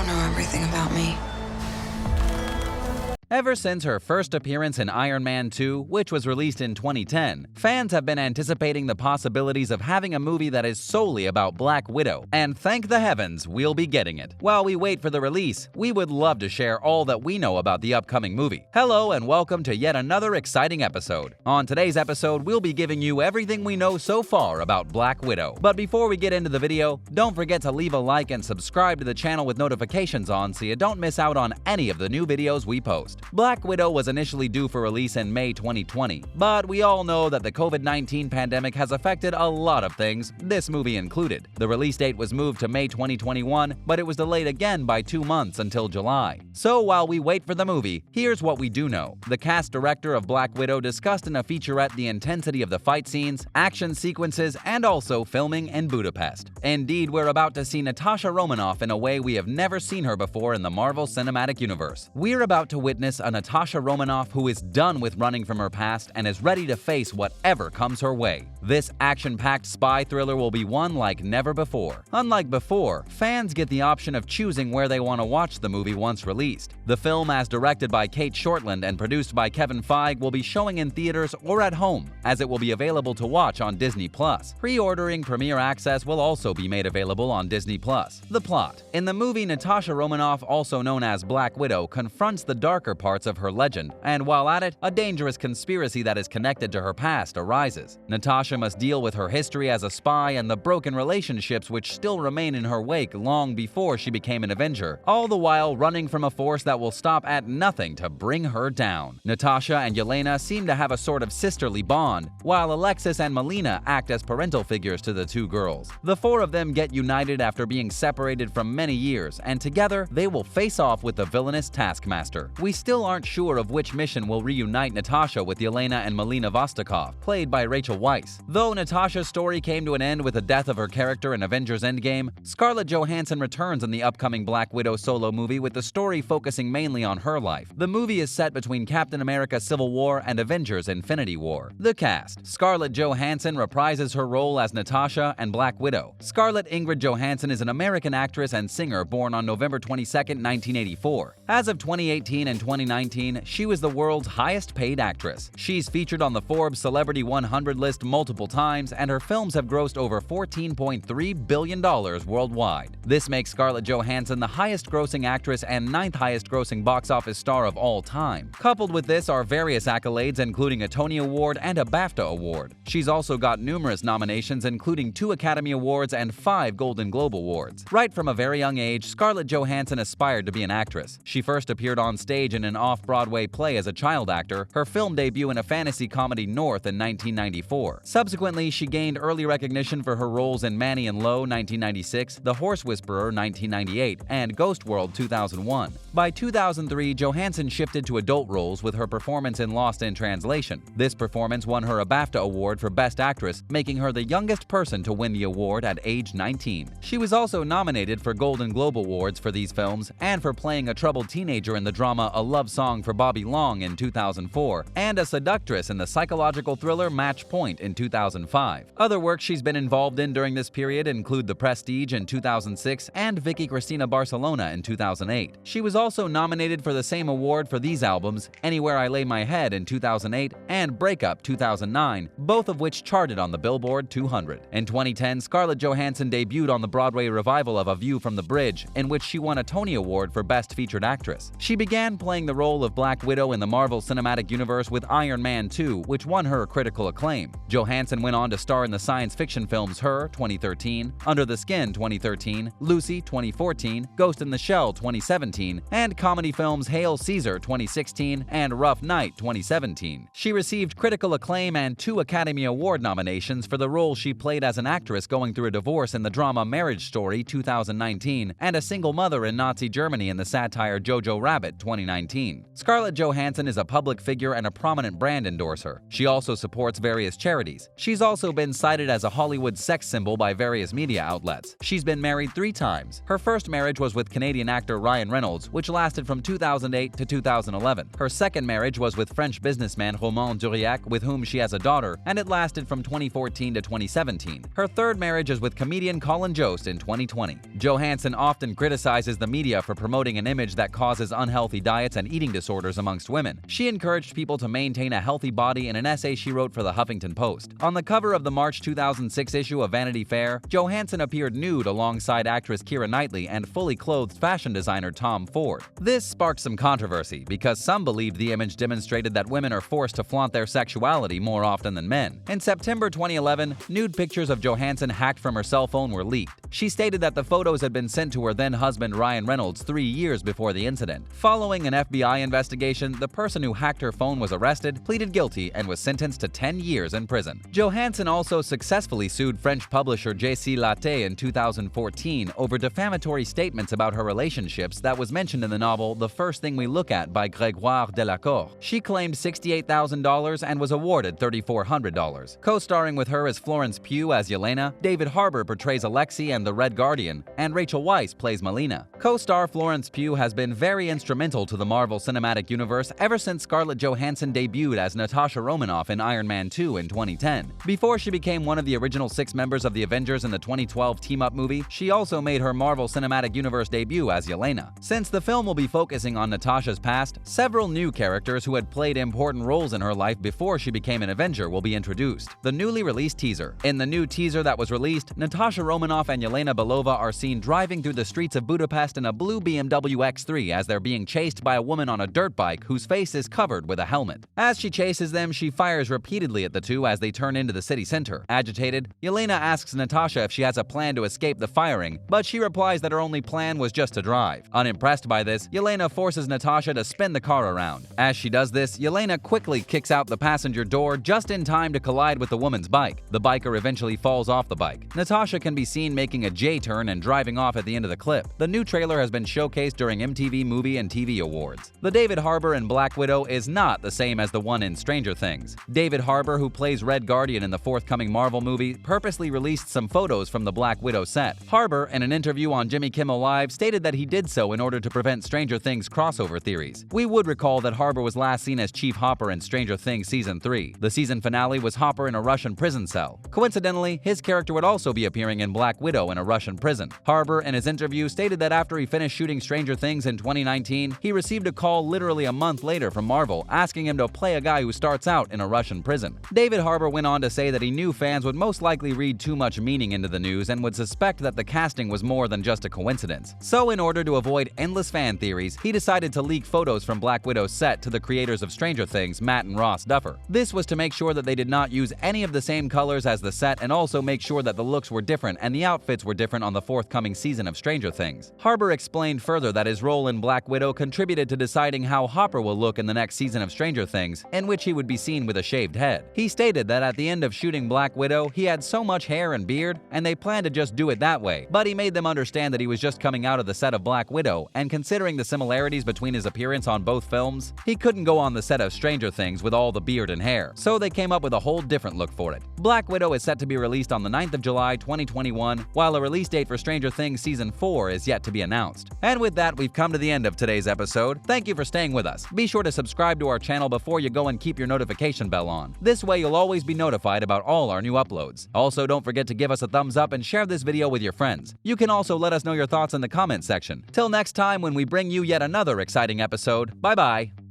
don't know everything about me. Ever since her first appearance in Iron Man 2, which was released in 2010, fans have been anticipating the possibilities of having a movie that is solely about Black Widow, and thank the heavens we'll be getting it. While we wait for the release, we would love to share all that we know about the upcoming movie. Hello and welcome to yet another exciting episode. On today's episode, we'll be giving you everything we know so far about Black Widow. But before we get into the video, don't forget to leave a like and subscribe to the channel with notifications on so you don't miss out on any of the new videos we post. Black Widow was initially due for release in May 2020, but we all know that the COVID-19 pandemic has affected a lot of things, this movie included. The release date was moved to May 2021, but it was delayed again by 2 months until July. So while we wait for the movie, here's what we do know. The cast director of Black Widow discussed in a featurette the intensity of the fight scenes, action sequences, and also filming in Budapest. Indeed, we're about to see Natasha Romanova in a way we have never seen her before in the Marvel Cinematic Universe. We're about to witness a Natasha Romanova who is done with running from her past and is ready to face whatever comes her way. This action-packed spy thriller will be one like never before. Unlike before, fans get the option of choosing where they want to watch the movie once released. The film, as directed by Kate Shortland and produced by Kevin Feige, will be showing in theaters or at home, as it will be available to watch on Disney+. Pre-ordering Premiere Access will also be made available on Disney+. The plot. In the movie, Natasha Romanova, also known as Black Widow, confronts the darker parts of her legend, and while at it, a dangerous conspiracy that is connected to her past arises. Natasha must deal with her history as a spy and the broken relationships which still remain in her wake long before she became an Avenger, all the while running from a force that will stop at nothing to bring her down. Natasha and Yelena seem to have a sort of sisterly bond, while Alexis and Melina act as parental figures to the two girls. The four of them get united after being separated from many years, and together they will face off with the villainous Taskmaster. We still aren't sure of which mission will reunite Natasha with Yelena and Melina Vostokov, played by Rachel Weisz. Though Natasha's story came to an end with the death of her character in Avengers Endgame, Scarlett Johansson returns in the upcoming Black Widow solo movie with the story focusing mainly on her life. The movie is set between Captain America Civil War and Avengers Infinity War. The cast. Scarlett Johansson reprises her role as Natasha and Black Widow. Scarlett Ingrid Johansson is an American actress and singer born on November 22, 1984. As of 2018 and 2019, she was the world's highest-paid actress. She's featured on the Forbes Celebrity 100 list multiple times, and her films have grossed over $14.3 billion worldwide. This makes Scarlett Johansson the highest-grossing actress and 9th highest-grossing box office star of all time. Coupled with this are various accolades, including a Tony Award and a BAFTA Award. She's also got numerous nominations, including 2 Academy Awards and 5 Golden Globe Awards. Right from a very young age, Scarlett Johansson aspired to be an actress. She first appeared on stage in an off-Broadway play as a child actor, her film debut in a fantasy comedy North in 1994. Subsequently, she gained early recognition for her roles in Manny and Lowe 1996, The Horse Whisperer 1998, and Ghost World 2001. By 2003, Johansson shifted to adult roles with her performance in Lost in Translation. This performance won her a BAFTA Award for Best Actress, making her the youngest person to win the award at age 19. She was also nominated for Golden Globe Awards for these films and for playing a troubled teenager in the drama A Love Song for Bobby Long in 2004, and a seductress in the psychological thriller Match Point in 2005. Other works she's been involved in during this period include The Prestige in 2006 and Vicky Cristina Barcelona in 2008. She was also nominated for the same award for these albums, Anywhere I Lay My Head in 2008 and Breakup 2009, both of which charted on the Billboard 200. In 2010, Scarlett Johansson debuted on the Broadway revival of A View from the Bridge, in which she won a Tony Award for Best Featured Actress. She began playing the role of Black Widow in the Marvel Cinematic Universe with Iron Man 2, which won her critical acclaim. Johansson went on to star in the science fiction films Her 2013, Under the Skin 2013, Lucy 2014, Ghost in the Shell 2017, and comedy films Hail Caesar 2016 and Rough Night 2017. She received critical acclaim and 2 Academy Award nominations for the role she played as an actress going through a divorce in the drama Marriage Story 2019 and a single mother in Nazi Germany in the satire Jojo Rabbit 2019. 2019. Scarlett Johansson is a public figure and a prominent brand endorser. She also supports various charities. She's also been cited as a Hollywood sex symbol by various media outlets. She's been married 3 times. Her first marriage was with Canadian actor Ryan Reynolds, which lasted from 2008 to 2011. Her second marriage was with French businessman Romain Duriac, with whom she has a daughter, and it lasted from 2014 to 2017. Her third marriage is with comedian Colin Jost in 2020. Johansson often criticizes the media for promoting an image that causes unhealthy diets and eating disorders amongst women. She encouraged people to maintain a healthy body in an essay she wrote for the Huffington Post. On the cover of the March 2006 issue of Vanity Fair, Johansson appeared nude alongside actress Keira Knightley and fully clothed fashion designer Tom Ford. This sparked some controversy because some believed the image demonstrated that women are forced to flaunt their sexuality more often than men. In September 2011, nude pictures of Johansson hacked from her cell phone were leaked. She stated that the photos had been sent to her then-husband Ryan Reynolds 3 years before the incident. Following an FBI investigation, the person who hacked her phone was arrested, pleaded guilty, and was sentenced to 10 years in prison. Johansson also successfully sued French publisher J.C. Latte in 2014 over defamatory statements about her relationships that was mentioned in the novel The First Thing We Look At by Grégoire Delacour. She claimed $68,000 and was awarded $3,400. Co-starring with her is Florence Pugh as Yelena, David Harbour portrays Alexei and the Red Guardian, and Rachel Weisz plays Melina. Co-star Florence Pugh has been very instrumental to the Marvel Cinematic Universe ever since Scarlett Johansson debuted as Natasha Romanova in Iron Man 2 in 2010. Before she became one of the original 6 members of the Avengers in the 2012 team-up movie, she also made her Marvel Cinematic Universe debut as Yelena. Since the film will be focusing on Natasha's past, several new characters who had played important roles in her life before she became an Avenger will be introduced. The newly released teaser. In the new teaser that was released, Natasha Romanova and Yelena Belova are seen driving through the streets of Budapest in a blue BMW X3 as they're being chased by a woman on a dirt bike whose face is covered with a helmet. As she chases them, she fires repeatedly at the two as they turn into the city center. Agitated, Yelena asks Natasha if she has a plan to escape the firing, but she replies that her only plan was just to drive. Unimpressed by this, Yelena forces Natasha to spin the car around. As she does this, Yelena quickly kicks out the passenger door just in time to collide with the woman's bike. The biker eventually falls off the bike. Natasha can be seen making a J-turn and driving off at the end of the clip. The new trailer has been showcased during MTV Movie and TV Awards. The David Harbour in Black Widow is not the same as the one in Stranger Things. David Harbour, who plays Red Guardian in the forthcoming Marvel movie, purposely released some photos from the Black Widow set. Harbour, in an interview on Jimmy Kimmel Live, stated that he did so in order to prevent Stranger Things crossover theories. We would recall that Harbour was last seen as Chief Hopper in Stranger Things Season 3. The season finale was Hopper in a Russian prison cell. Coincidentally, his character would also be appearing in Black Widow in a Russian prison. Harbour, in his interview, stated that after he finished shooting Stranger Things in 2019, he received a call literally a month later from Marvel asking him to play a guy who starts out in a Russian prison. David Harbour went on to say that he knew fans would most likely read too much meaning into the news and would suspect that the casting was more than just a coincidence. So in order to avoid endless fan theories, he decided to leak photos from Black Widow's set to the creators of Stranger Things, Matt and Ross Duffer. This was to make sure that they did not use any of the same colors as the set and also make sure that the looks were different and the outfits were different on the forthcoming season of Stranger Things. Harbour explained further that his role in Black Widow contributed to deciding how Hopper will look in the next season of Stranger Things, in which he would be seen with a shaved head. He stated that at the end of shooting Black Widow, he had so much hair and beard, and they planned to just do it that way, but he made them understand that he was just coming out of the set of Black Widow, and considering the similarities between his appearance on both films, he couldn't go on the set of Stranger Things with all the beard and hair, so they came up with a whole different look for it. Black Widow is set to be released on the 9th of July 2021, while a release date for Stranger Things Season 4 is yet to be announced. And with that, we've come to the end of today's episode. Thank you for staying with us. Be sure to subscribe to our channel before you go and keep your notification bell on. This way you'll always be notified about all our new uploads. Also, don't forget to give us a thumbs up and share this video with your friends. You can also let us know your thoughts in the comment section. Till next time when we bring you yet another exciting episode, bye-bye.